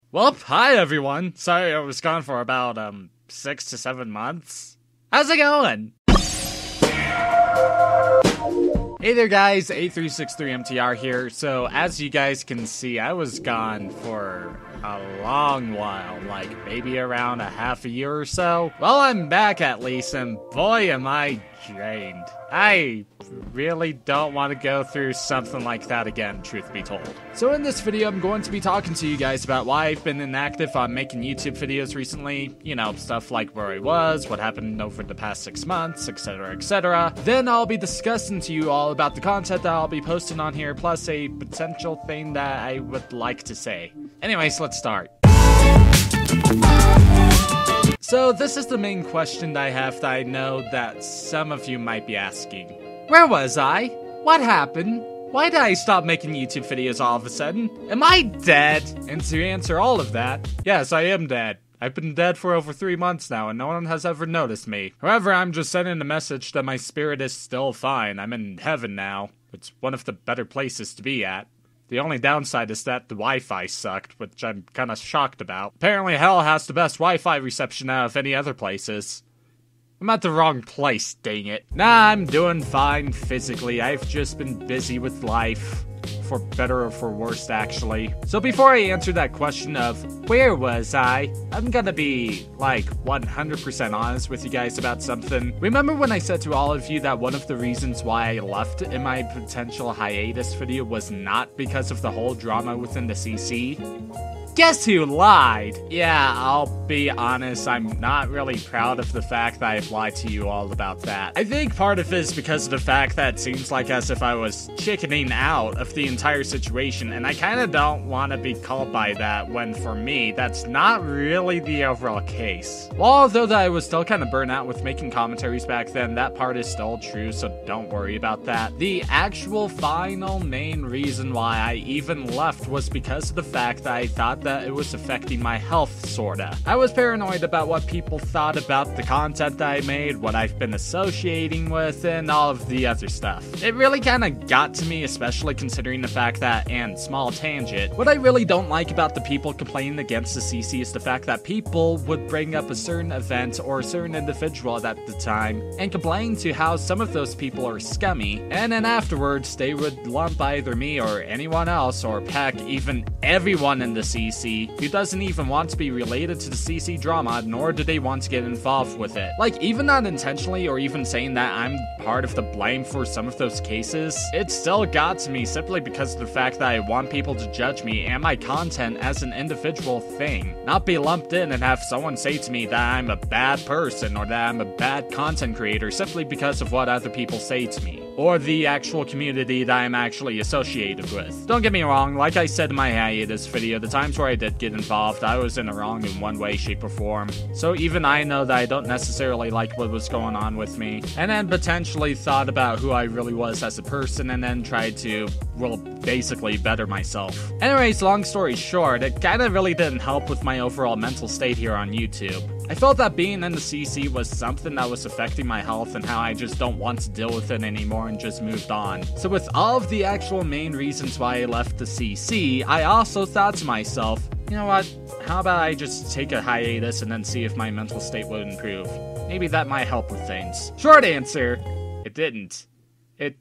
Well, hi everyone. Sorry I was gone for about 6 to 7 months. How's it going? Hey there guys, 8363MTR here. So as you guys can see, I was gone for a long while, like maybe around a half a year or so. Well, I'm back at least, and boy am I drained. I really don't want to go through something like that again, truth be told. So in this video, I'm going to be talking to you guys about why I've been inactive on making YouTube videos recently. You know, stuff like where I was, what happened over the past 6 months, etc, etc. Then I'll be discussing to you all about the content that I'll be posting on here, plus a potential thing that I would like to say. Anyways, let's start. So this is the main question that I have that I know that some of you might be asking. Where was I? What happened? Why did I stop making YouTube videos all of a sudden? Am I dead? And to answer all of that, yes, I am dead. I've been dead for over 3 months now, and no one has ever noticed me. However, I'm just sending a message that my spirit is still fine. I'm in heaven now. It's one of the better places to be at. The only downside is that the Wi-Fi sucked, which I'm kinda shocked about. Apparently hell has the best Wi-Fi reception out of any other places. I'm at the wrong place, dang it. Nah, I'm doing fine physically. I've just been busy with life. For better or for worse, actually. So before I answer that question of, where was I? I'm gonna be, like, 100% honest with you guys about something. Remember when I said to all of you that one of the reasons why I left in my potential hiatus video was not because of the whole drama within the CC? Guess who lied? Yeah, I'll be honest, I'm not really proud of the fact that I've lied to you all about that. I think part of it is because of the fact that it seems like as if I was chickening out of the entire situation, and I kinda don't want to be called by that when for me, that's not really the overall case. Well, although that I was still kinda burnt out with making commentaries back then, that part is still true, so don't worry about that. The actual final main reason why I even left was because of the fact that I thought that it was affecting my health, sorta. I was paranoid about what people thought about the content that I made, what I've been associating with, and all of the other stuff. It really kinda got to me, especially considering the fact that, and small tangent, what I really don't like about the people complaining against the CC is the fact that people would bring up a certain event or a certain individual at the time and complain to how some of those people are scummy, and then afterwards they would lump either me or anyone else, or pack even everyone in the CC who doesn't even want to be related to the CC drama, nor do they want to get involved with it. Like, even not intentionally or even saying that I'm part of the blame for some of those cases, it still got to me simply because of the fact that I want people to judge me and my content as an individual thing. Not be lumped in and have someone say to me that I'm a bad person or that I'm a bad content creator simply because of what other people say to me, or the actual community that I'm actually associated with. Don't get me wrong, like I said in my hiatus video, the times where I did get involved, I was in the wrong in one way, shape, or form. So even I know that I don't necessarily like what was going on with me, and then potentially thought about who I really was as a person, and then tried to, well, basically better myself. Anyways, long story short, it kinda really didn't help with my overall mental state here on YouTube. I felt that being in the CC was something that was affecting my health and how I just don't want to deal with it anymore and just moved on. So with all of the actual main reasons why I left the CC, I also thought to myself, you know what, how about I just take a hiatus and then see if my mental state would improve? Maybe that might help with things. Short answer, it didn't. It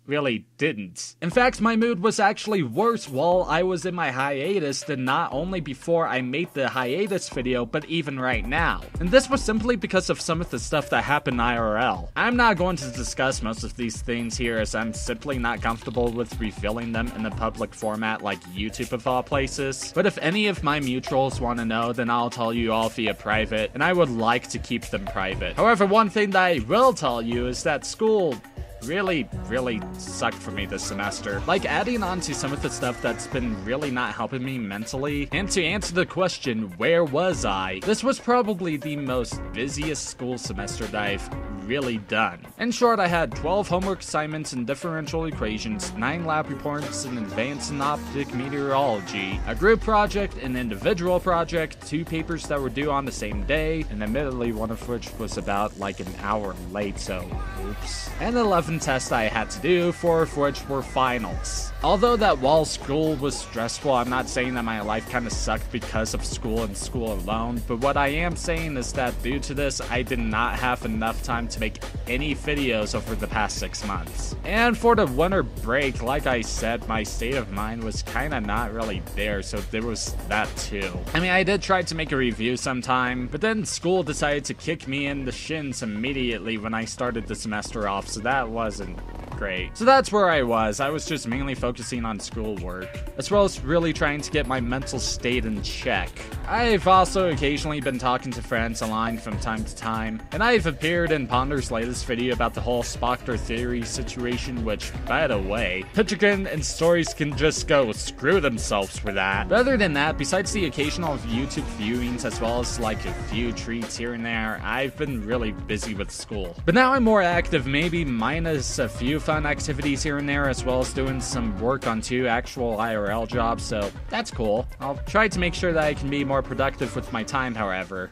really didn't. In fact, my mood was actually worse while I was in my hiatus than not only before I made the hiatus video, but even right now. And this was simply because of some of the stuff that happened IRL. I'm not going to discuss most of these things here as I'm simply not comfortable with revealing them in a public format like YouTube of all places. But if any of my mutuals want to know, then I'll tell you all via private, and I would like to keep them private. However, one thing that I will tell you is that school really sucked for me this semester. Like, adding on to some of the stuff that's been really not helping me mentally. And to answer the question, where was I? This was probably the most busiest school semester that I've really done. In short, I had 12 homework assignments in differential equations, 9 lab reports in advanced synoptic meteorology, a group project, an individual project, 2 papers that were due on the same day, and admittedly one of which was about like an hour late, so oops. And 11 tests I had to do, 4 of which were finals. Although that while school was stressful, I'm not saying that my life kind of sucked because of school and school alone, but what I am saying is that due to this, I did not have enough time to make any videos over the past 6 months. And for the winter break, like I said, my state of mind was kind of not really there, so there was that too. I mean, I did try to make a review sometime, but then school decided to kick me in the shins immediately when I started the semester off, so that wasn't great. So that's where I was just mainly focusing on schoolwork, as well as really trying to get my mental state in check. I've also occasionally been talking to friends online from time to time, and I've appeared in Ponder's latest video about the whole Spectre theory situation, which, by the way, Patricia and Stories can just go screw themselves for that. But other than that, besides the occasional YouTube viewings as well as like a few treats here and there, I've been really busy with school. But now I'm more active, maybe minus a few fun activities here and there, as well as doing some work on 2 actual IRL jobs, so that's cool. I'll try to make sure that I can be more productive with my time, however.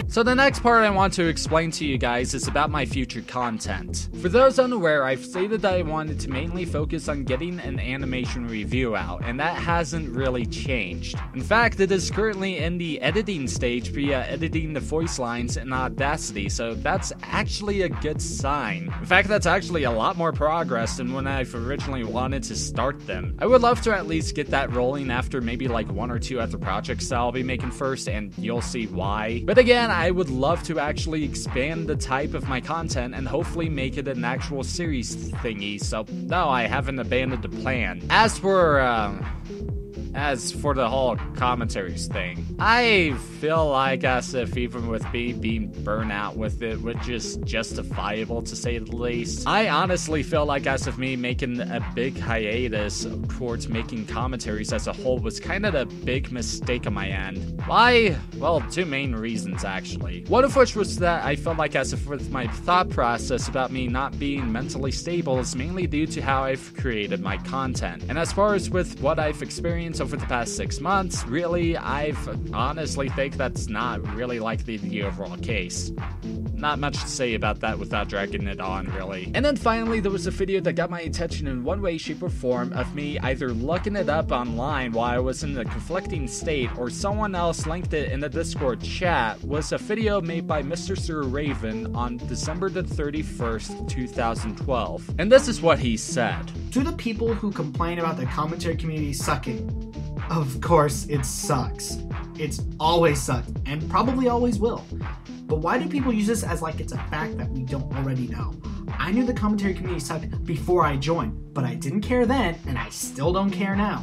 So the next part I want to explain to you guys is about my future content. For those unaware, I've stated that I wanted to mainly focus on getting an animation review out, and that hasn't really changed. In fact, it is currently in the editing stage via editing the voice lines in Audacity, so that's actually a good sign. In fact, that's actually a lot more progress than when I've originally wanted to start them. I would love to at least get that rolling after maybe like 1 or 2 other projects that I'll be making first, and you'll see why. But again, I would love to actually expand the type of my content and hopefully make it an actual series thingy, so no, I haven't abandoned the plan. As for the whole commentaries thing, I feel like as if even with me being burnt out with it, which is justifiable to say the least, I honestly feel like as if me making a big hiatus towards making commentaries as a whole was kind of a big mistake on my end. Why? Well, 2 main reasons actually. One of which was that I felt like as if with my thought process about me not being mentally stable is mainly due to how I've created my content. And as far as with what I've experienced over the past 6 months, really, I've honestly think that's not really likely the overall case. Not much to say about that without dragging it on, really. And then finally, there was a video that got my attention in one way, shape, or form of me either looking it up online while I was in a conflicting state, or someone else linked it in the Discord chat. Was a video made by Mr. Sir Raven on December the 31st, 2012. And this is what he said. To the people who complain about the commentary community sucking, of course it sucks. It's always sucked, and probably always will. But why do people use this as like it's a fact that we don't already know? I knew the commentary community sucked before I joined, but I didn't care then, and I still don't care now.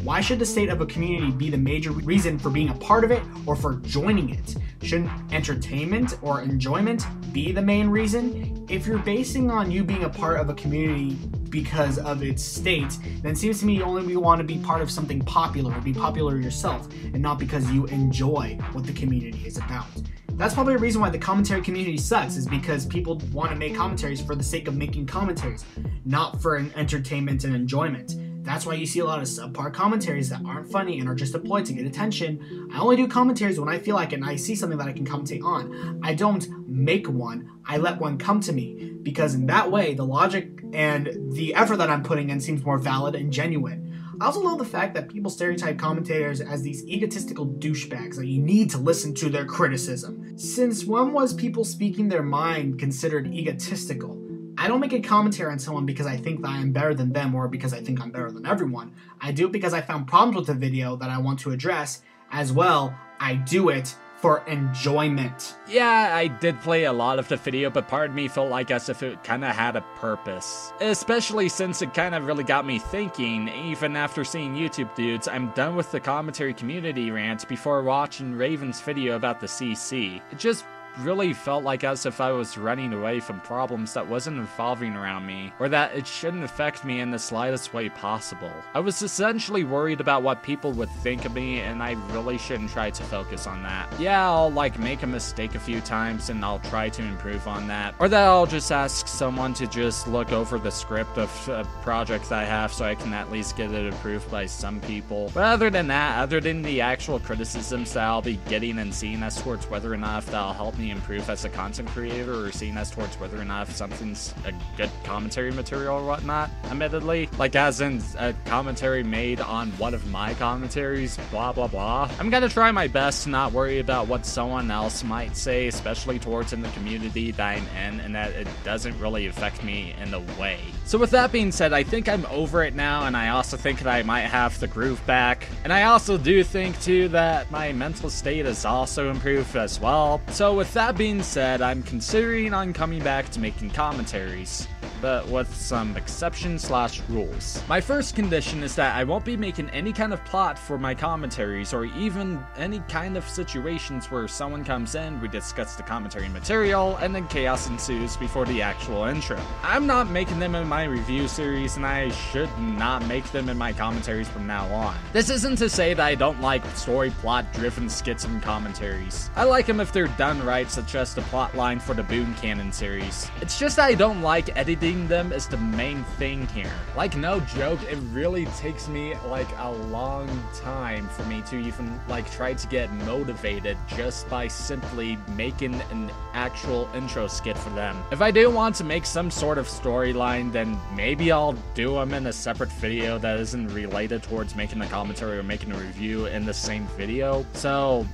Why should the state of a community be the major reason for being a part of it or for joining it? Shouldn't entertainment or enjoyment be the main reason? If you're basing on you being a part of a community because of its state, then it seems to me you only want to be part of something popular or be popular yourself, and not because you enjoy what the community is about. That's probably a reason why the commentary community sucks, is because people want to make commentaries for the sake of making commentaries, not for an entertainment and enjoyment. That's why you see a lot of subpar commentaries that aren't funny and are just deployed to get attention. I only do commentaries when I feel like it and I see something that I can commentate on. I don't make one, I let one come to me, because in that way, the logic and the effort that I'm putting in seems more valid and genuine. I also love the fact that people stereotype commentators as these egotistical douchebags that you need to listen to their criticism. Since when was people speaking their mind considered egotistical? I don't make a commentary on someone because I think that I am better than them or because I think I'm better than everyone. I do it because I found problems with the video that I want to address. As well, I do it for enjoyment. Yeah, I did play a lot of the video, but part of me felt like as if it kind of had a purpose. Especially since it kind of really got me thinking. Even after seeing YouTube dudes, I'm done with the commentary community rant before watching Raven's video about the CC. It just really felt like as if I was running away from problems that wasn't evolving around me, or that it shouldn't affect me in the slightest way possible. I was essentially worried about what people would think of me, and I really shouldn't try to focus on that. Yeah, I'll like make a mistake a few times and I'll try to improve on that, or that I'll just ask someone to just look over the script of a project I have so I can at least get it approved by some people. But other than that, other than the actual criticisms that I'll be getting and seeing as towards whether or not if that'll help me improve as a content creator, or seeing as towards whether or not if something's a good commentary material or whatnot, admittedly, like as in a commentary made on one of my commentaries, blah blah blah, I'm gonna try my best to not worry about what someone else might say, especially towards in the community that I'm in, and that it doesn't really affect me in a way. So with that being said, I think I'm over it now, and I also think that I might have the groove back, and I also do think too that my mental state has also improved as well. So with that being said, I'm considering on coming back to making commentaries, but with some exceptions / rules. My first condition is that I won't be making any kind of plot for my commentaries, or even any kind of situations where someone comes in, we discuss the commentary material, and then chaos ensues before the actual intro. I'm not making them in my review series, and I should not make them in my commentaries from now on. This isn't to say that I don't like story plot driven skits and commentaries. I like them if they're done right, such as the plot line for the Boon Cannon series. It's just that I don't like editing them as the main thing here. Like, no joke, it really takes me like a long time for me to even like try to get motivated just by simply making an actual intro skit for them. If I do want to make some sort of storyline, then maybe I'll do them in a separate video that isn't related towards making a commentary or making a review in the same video. So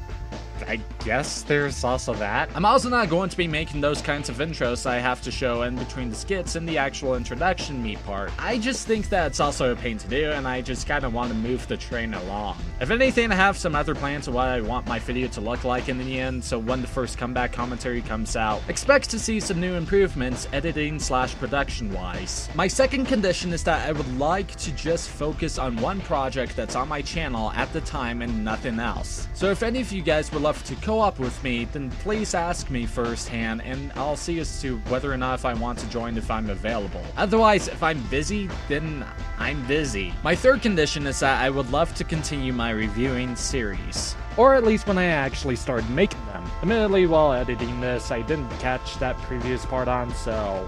I guess there's also that. I'm also not going to be making those kinds of intros that I have to show in between the skits and the actual introduction me part. I just think that it's also a pain to do, and I just kind of want to move the train along. If anything, I have some other plans of what I want my video to look like in the end, so when the first comeback commentary comes out, expect to see some new improvements editing / production wise. My second condition is that I would like to just focus on one project that's on my channel at the time and nothing else. So if any of you guys would love to co-op with me, then please ask me firsthand, and I'll see as to whether or not if I want to join if I'm available. Otherwise, if I'm busy, then I'm busy. My third condition is that I would love to continue my reviewing series, or at least when I actually start making them. Admittedly, while editing this, I didn't catch that previous part on, so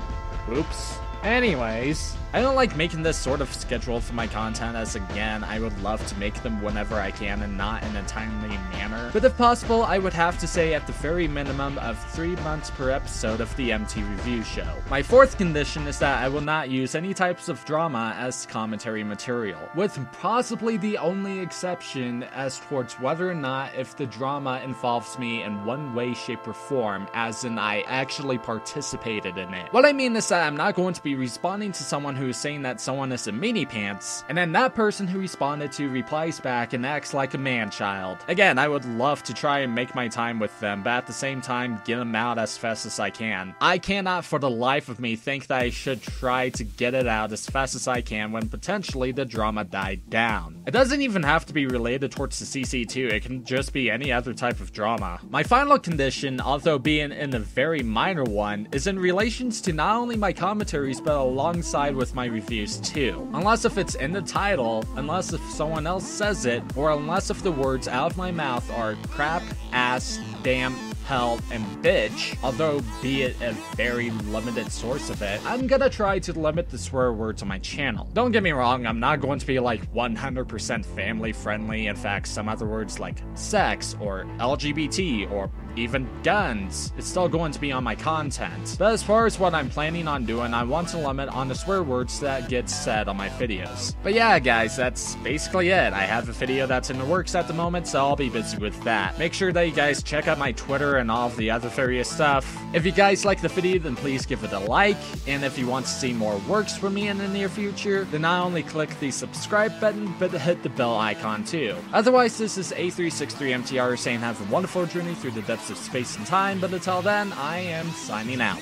oops. Anyways, I don't like making this sort of schedule for my content, as again, I would love to make them whenever I can and not in a timely manner. But if possible, I would have to say at the very minimum of 3 months per episode of the MT Review Show. My fourth condition is that I will not use any types of drama as commentary material, with possibly the only exception as towards whether or not if the drama involves me in one way, shape, or form, as in I actually participated in it. What I mean is that I'm not going to be responding to someone who is saying that someone is a mini pants, and then that person who responded to replies back and acts like a man-child. Again, I would love to try and make my time with them, but at the same time, get them out as fast as I can. I cannot for the life of me think that I should try to get it out as fast as I can when potentially the drama died down. It doesn't even have to be related towards the CC2, it can just be any other type of drama. My final condition, although being in a very minor one, is in relations to not only my commentaries but alongside with my reviews too. Unless if it's in the title, unless if someone else says it, or unless if the words out of my mouth are crap, ass, damn, hell, and bitch, although be it a very limited source of it, I'm gonna try to limit the swear words on my channel. Don't get me wrong, I'm not going to be like 100% family friendly. In fact, some other words like sex or LGBT or even guns, it's still going to be on my content. But as far as what I'm planning on doing, I want to limit on the swear words that get said on my videos. But yeah guys, that's basically it. I have a video that's in the works at the moment, so I'll be busy with that. Make sure that you guys check out my Twitter and all of the other various stuff. If you guys like the video, then please give it a like, and if you want to see more works from me in the near future, then not only click the subscribe button, but hit the bell icon too. Otherwise, this is A363MTR saying have a wonderful journey through the depths of space and time, but until then, I am signing out.